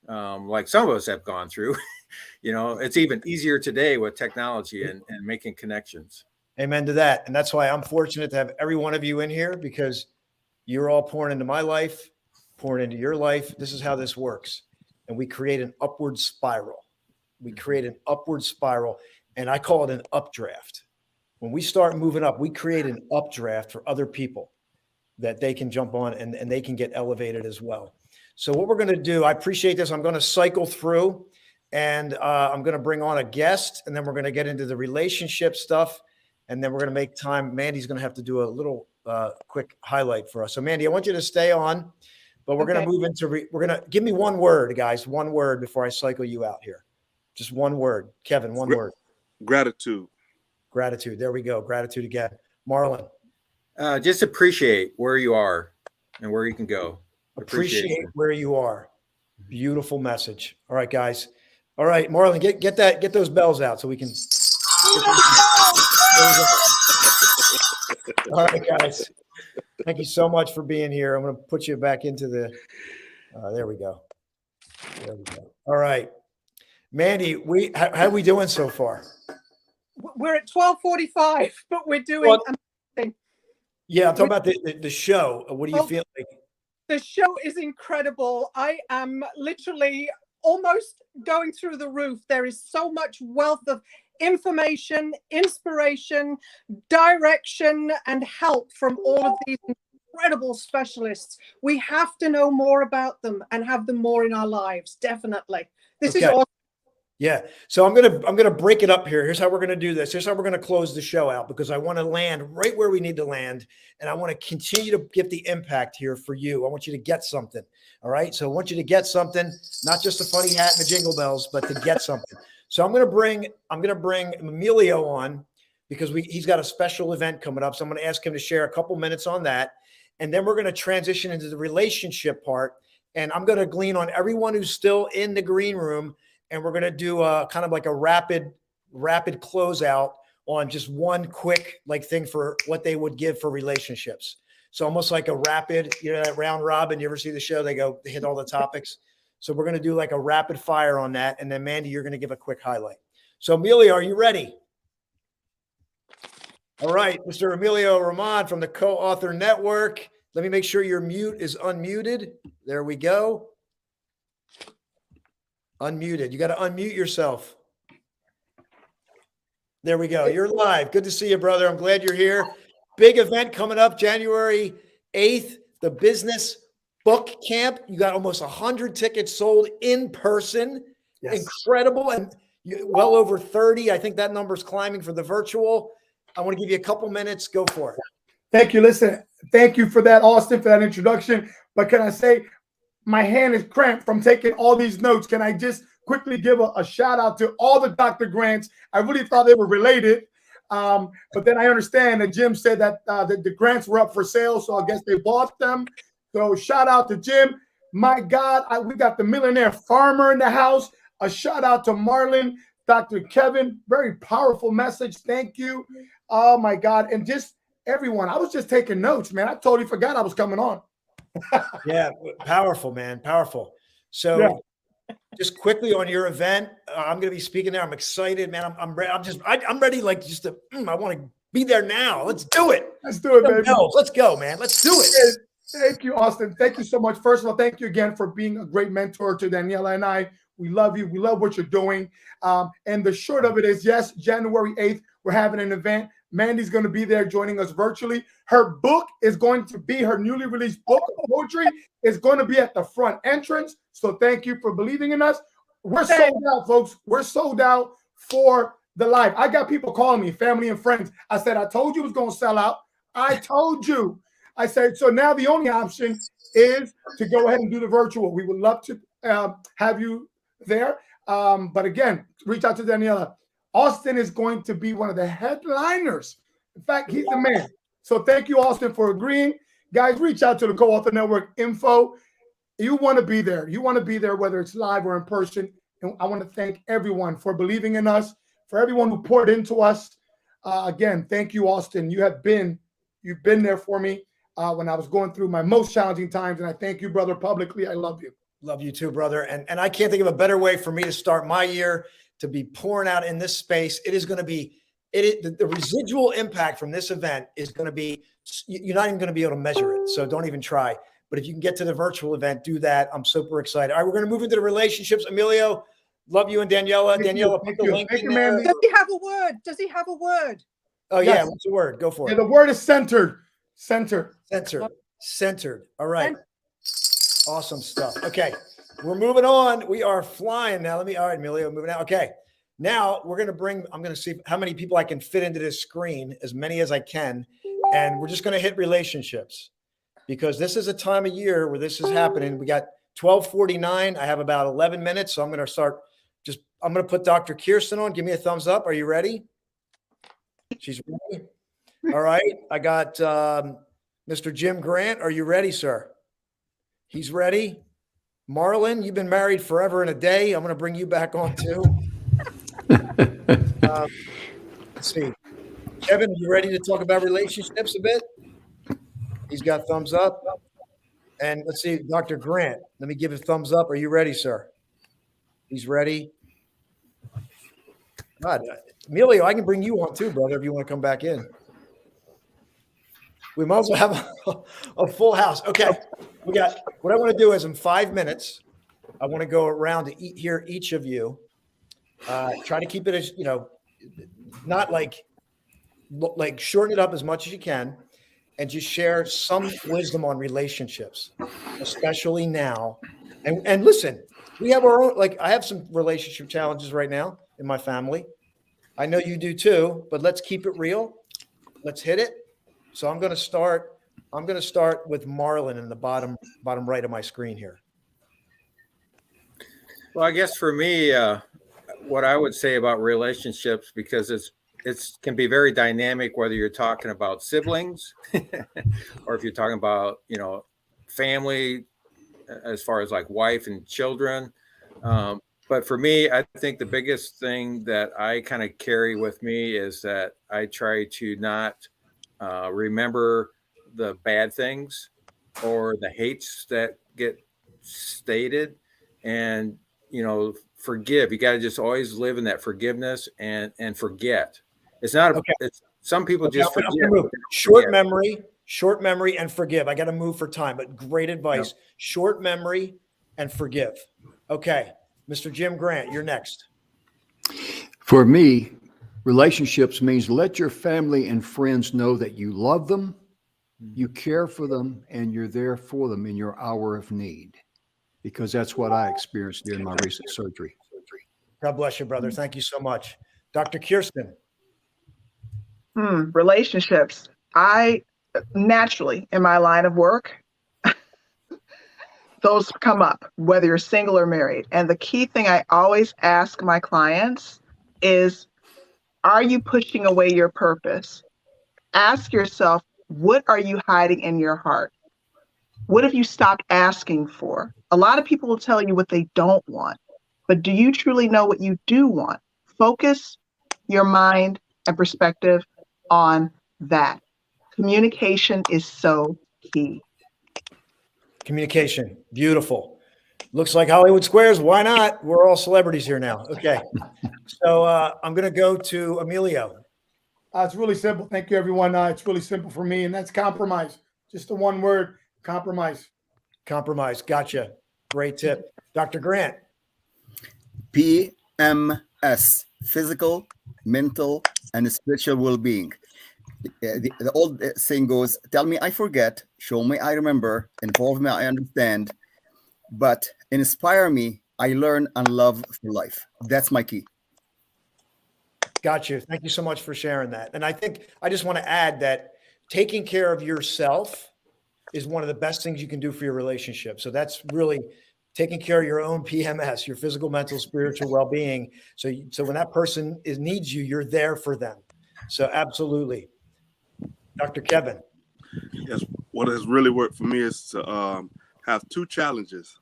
like some of us have gone through. It's even easier today with technology and making connections.
Amen to that. And that's why I'm fortunate to have every one of you in here, because you're all pouring into my life, pouring into your life. This is how this works. And we create an upward spiral. We create an upward spiral, and I call it an updraft. When we start moving up, we create an updraft for other people that they can jump on and they can get elevated as well. So what we're going to do, I appreciate this. I'm going to cycle through, and I'm going to bring on a guest, and then we're going to get into the relationship stuff. And then we're going to make time. Mandy's going to have to do a little quick highlight for us. So Mandy, I want you to stay on, but we're going to move into, we're going to give me one word, guys, one word before I cycle you out here. Just one word. Kevin, one word.
Gratitude.
Gratitude. There we go. Gratitude again. Marlon.
Just appreciate where you are and where you can go.
Appreciate where you are. Beautiful message. All right, guys. All right, Marlon, get those bells out so we can. All right, guys. Thank you so much for being here. I'm going to put you back into the. There we go. There we go. All right, Mandy. How are we doing so far?
We're at 12:45, but we're doing amazing.
Yeah, I'm talking about the show. What do you feel like?
The show is incredible. I am literally almost going through the roof. There is so much wealth of information, inspiration, direction, and help from all of these incredible specialists. We have to know more about them and have them more in our lives. Definitely. This is awesome.
Yeah. So I'm gonna break it up here. Here's how we're gonna do this. Here's how we're gonna close the show out, because I want to land right where we need to land, and I want to continue to get the impact here for you. I want you to get something. All right. So I want you to get something, not just a funny hat and the jingle bells, but to get something. So I'm gonna bring Emilio on, because he's got a special event coming up. So I'm gonna ask him to share a couple minutes on that, and then we're gonna transition into the relationship part. And I'm gonna glean on everyone who's still in the green room. And we're going to do a kind of like a rapid closeout on just one quick thing for what they would give for relationships. So almost like a rapid, that round robin. You ever see the show? They hit all the topics. So we're going to do like a rapid fire on that. And then Mandy, you're going to give a quick highlight. So Emilio, are you ready? All right, Mr. Emilio Ramon from the Co-Author Network. Let me make sure your mute is unmuted. There we go. Unmuted. You got to unmute yourself. There we go. You're live. Good to see you, brother. I'm glad you're here. Big event coming up January 8th, the Business Book Camp. You got almost 100 tickets sold in person. Yes. Incredible. And well over 30. I think that number's climbing for the virtual. I want to give you a couple minutes. Go for it.
Thank you. Listen, thank you for that, Austin, for that introduction. But can I say, my hand is cramped from taking all these notes. Can I just quickly give a shout out to all the Dr. Grants? I really thought they were related. But then I understand that Jim said that the grants were up for sale. So I guess they bought them. So shout out to Jim. My God, we got the millionaire farmer in the house. A shout out to Marlon, Dr. Kevin. Very powerful message. Thank you. Oh my God. And just everyone. I was just taking notes, man. I totally forgot I was coming on.
Yeah, powerful, man. Powerful. So just quickly on your event, I'm going to be speaking there. I'm excited, man. I'm ready. I'm ready. Like just to, I want to be there now. Let's do it.
Let's do it, baby.
Let's go, man. Let's do it.
Thank you, Austin. Thank you so much. First of all, thank you again for being a great mentor to Daniela and I. We love you. We love what you're doing. And the short of it is, yes, January 8th, we're having an event. Mandy's going to be there joining us virtually. Her book is going to be, her newly released book of poetry is going to be at the front entrance. So thank you for believing in us. We're sold out, folks. We're sold out for the live. I got people calling me, family and friends. I said, I told you it was going to sell out. I told you. I said, so now the only option is to go ahead and do the virtual. We would love to have you there. But again, reach out to Daniela. Austin is going to be one of the headliners. In fact, he's the man. So thank you, Austin, for agreeing. Guys, reach out to the Co-Author Network info. You want to be there. You want to be there, whether it's live or in person. And I want to thank everyone for believing in us, for everyone who poured into us. Again, thank you, Austin. You've been there for me when I was going through my most challenging times. And I thank you, brother, publicly. I love you.
Love you too, brother. And I can't think of a better way for me to start my year, to be pouring out in this space. It is going to be, the residual impact from this event is going to be, you're not even going to be able to measure it. So don't even try. But if you can get to the virtual event, do that. I'm super excited. All right, we're going to move into the relationships. Emilio, love you and Daniela. Daniela, put the link in there.
Does he have a word? Does he have a word?
Oh, yeah. What's the word? Go for it.
The word is centered. Centered.
All right. Awesome stuff. Okay. We're moving on. We are flying now. All right, Emilio, moving out. Okay. Now I'm going to see how many people I can fit into this screen, as many as I can. And we're just going to hit relationships because this is a time of year where this is happening. We got 12:49. I have about 11 minutes. So I'm going to start I'm going to put Dr. Kirsten on. Give me a thumbs up. Are you ready? She's ready. All right. I got Mr. Jim Grant. Are you ready, sir? He's ready. Marlon, you've been married forever and a day. I'm going to bring you back on too. Let's see. Kevin, are you ready to talk about relationships a bit? He's got thumbs up. And let's see, Dr. Grant, let me give a thumbs up. Are you ready, sir? He's ready. God, Emilio, I can bring you on too, brother, if you want to come back in. We might as well have a full house. Okay. What I want to do is in 5 minutes, I want to go around to hear each of you. Try to keep it as, not like shorten it up as much as you can and just share some wisdom on relationships, especially now. And listen, we have our own, I have some relationship challenges right now in my family. I know you do too, but let's keep it real. Let's hit it. So I'm going to start with Marlon in the bottom right of my screen here.
Well, I guess for me, what I would say about relationships, because it can be very dynamic, whether you're talking about siblings or if you're talking about, family, as far as like wife and children. But for me, I think the biggest thing that I kind of carry with me is that I try to not remember the bad things or the hates that get stated, and forgive. You got to just always live in that forgiveness and forget. It's not okay. Some people just forget.
Short memory and forgive. I got to move for time, but great advice. Yep. Short memory and forgive. Okay, Mr. Jim Grant, you're next.
For me, relationships means let your family and friends know that you love them, you care for them, and you're there for them in your hour of need, because that's what I experienced during my recent surgery.
God bless you, brother. Thank you so much. Dr. Kirsten.
Relationships. I naturally, in my line of work, those come up, whether you're single or married. And the key thing I always ask my clients is, are you pushing away your purpose? Ask yourself, what are you hiding in your heart? What have you stopped asking for? A lot of people will tell you what they don't want, but do you truly know what you do want? Focus your mind and perspective on that. Communication is so key.
Communication. Beautiful. Looks like Hollywood Squares. Why not? We're all celebrities here now. Okay. So I'm going to go to Emilio.
It's really simple. Thank you, everyone. It's really simple for me, and that's compromise. Just the one word, compromise.
Compromise. Gotcha. Great tip. Dr. Grant.
PMS, physical, mental, and spiritual well-being. The old saying goes, tell me I forget, show me I remember, involve me I understand, but inspire me I learn and love for life. That's my key.
Got you. Thank you so much for sharing that. And I think I just want to add that taking care of yourself is one of the best things you can do for your relationship. So that's really taking care of your own PMS, your physical, mental, spiritual well-being. So when that person needs you, you're there for them. So absolutely. Dr. Kevin.
Yes, what has really worked for me is to have two challenges.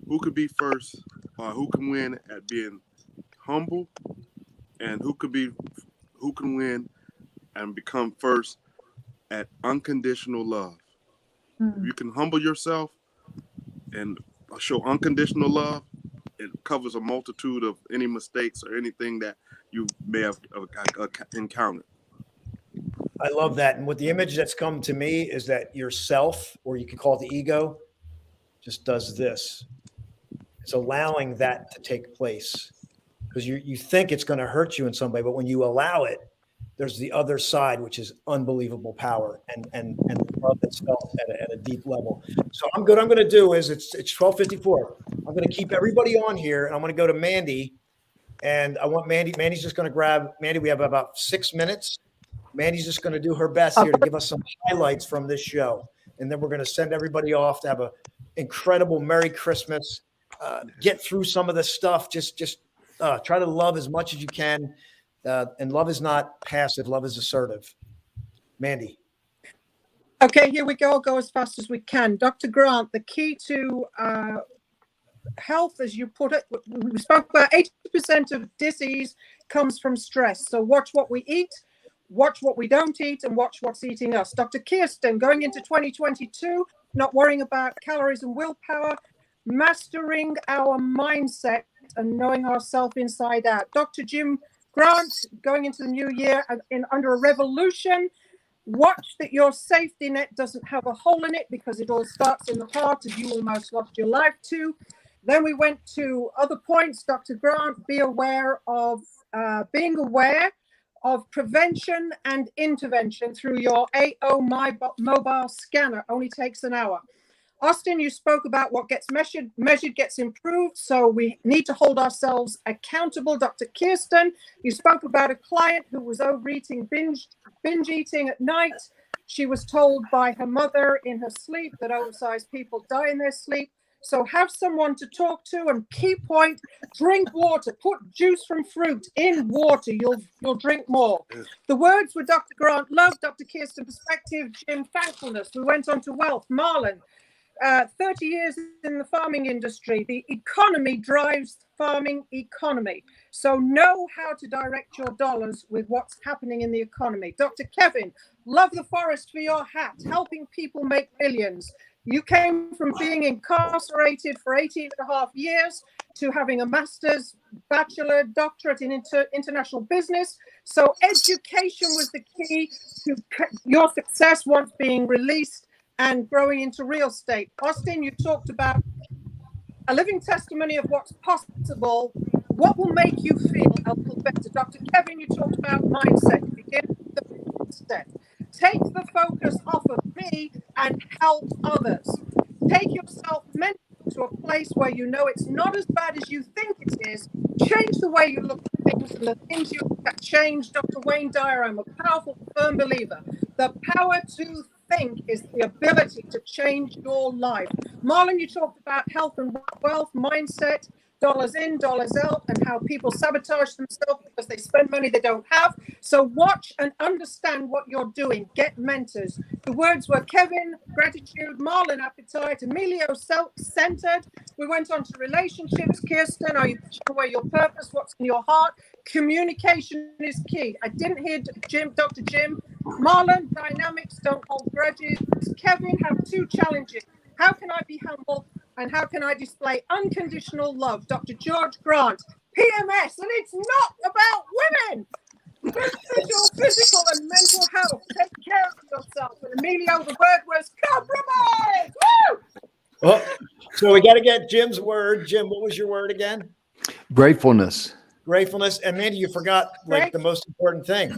Who could be first, or who can win at being humble, and who can win and become first at unconditional love. If you can humble yourself and show unconditional love, it covers a multitude of any mistakes or anything that you may have encountered.
I love that. And what the image that's come to me is that yourself, or you could call it the ego, just does this. It's allowing that to take place, because you think it's going to hurt you in some way, but when you allow it, there's the other side, which is unbelievable power and love itself at a deep level. So I'm going to do is it's 12:54. I'm going to keep everybody on here, and I'm going to go to Mandy, and I want Mandy's just going to grab Mandy. We have about 6 minutes. Mandy's just going to do her best here to give us some highlights from this show. And then we're going to send everybody off to have an incredible Merry Christmas. Get through some of the stuff. Just try to love as much as you can. And love is not passive. Love is assertive. Mandy.
Okay, here we go. I'll go as fast as we can. Dr. Grant, the key to health, as you put it, we spoke about 80% of disease comes from stress. So watch what we eat. Watch what we don't eat, and watch what's eating us. Dr. Kirsten, going into 2022, not worrying about calories and willpower, mastering our mindset and knowing ourselves inside out. Dr. Jim Grant, going into the new year under a revolution, watch that your safety net doesn't have a hole in it, because it all starts in the heart and you almost lost your life too. Then we went to other points. Dr. Grant, be aware of being aware of prevention and intervention through your AO mobile scanner. Only takes an hour. Austin, you spoke about what gets measured gets improved. So we need to hold ourselves accountable. Dr. Kirsten, you spoke about a client who was overeating, binge eating at night. She was told by her mother in her sleep that oversized people die in their sleep. So have someone to talk to, and key point, drink water, put juice from fruit in water. You'll drink more. The words were Dr. Grant, love, Dr. Kirsten, perspective, Jim, thankfulness. We went on to wealth. Marlon, 30 years in the farming industry. The economy drives farming economy. So know how to direct your dollars with what's happening in the economy. Dr. Kevin, love the forest for your hat, helping people make millions. You came from being incarcerated for 18 and a half years to having a master's, bachelor, doctorate in international business. So education was the key to your success once being released and growing into real estate. Austin, you talked about a living testimony of what's possible. What will make you feel a little better? Dr. Kevin, you talked about mindset. Begin with the mindset. Take the focus off of me and help others. Take yourself mentally to a place where you know it's not as bad as you think it is. Change the way you look at things, and the things you look at change. Dr. Wayne Dyer, I'm a powerful, firm believer. The power to think is the ability to change your life. Marlon, you talked about health and wealth, mindset, dollars in, dollars out, and how people sabotage themselves because they spend money they don't have. So watch and understand what you're doing. Get mentors. The words were Kevin, gratitude, Marlon, appetite, Emilio, self-centered. We went on to relationships. Kirsten, are you pushing away your purpose? What's in your heart? Communication is key. I didn't hear Dr. Jim. Marlon, dynamics, don't hold grudges. Kevin, have two challenges. How can I be humble? And how can I display unconditional love? Dr. George Grant, PMS, and it's not about women. Benefit your physical and mental health. Take care of yourself. And Emilio, the word was compromise. Woo!
Well, so we got to get Jim's word. Jim, what was your word again?
Gratefulness.
Gratefulness. And Mandy, you forgot like the most important thing.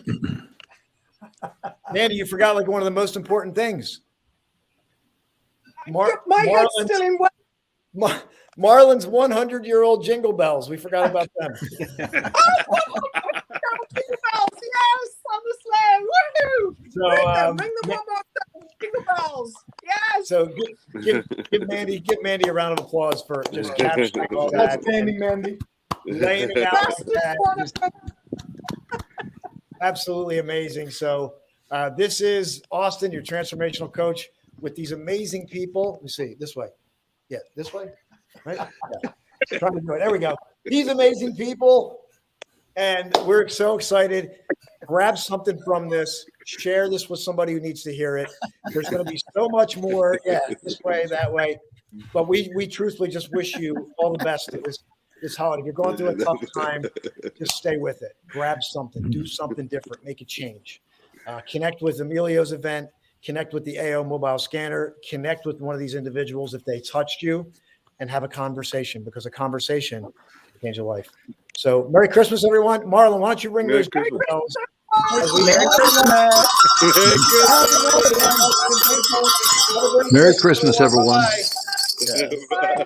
Mandy, you forgot like one of the most important things.
My head's still in work.
Marlon's 100-year-old jingle bells. We forgot about them.
Jingle bells, yes, on the sleigh. Woohoo!
So,
ring them one more time. Jingle bells. Yes.
So give Mandy a round of applause for just capturing all that.
Outstanding, Mandy.
Laying it out like that. Just absolutely amazing. So this is Austin, your transformational coach, with these amazing people. Let me see, this way. Yeah, this way. Right? Yeah. Trying to do it. There we go. These amazing people. And we're so excited. Grab something from this. Share this with somebody who needs to hear it. There's going to be so much more. Yeah, this way, that way. But we truthfully just wish you all the best this holiday. If you're going through a tough time, just stay with it. Grab something. Do something different. Make a change. Connect with Emilio's event. Connect with the AO mobile scanner. Connect with one of these individuals if they touched you, and have a conversation, because a conversation can change your life. So Merry Christmas, everyone. Marlon, why don't you ring those bells?
Merry Christmas.
Merry Christmas, everyone.
Bye.
Bye.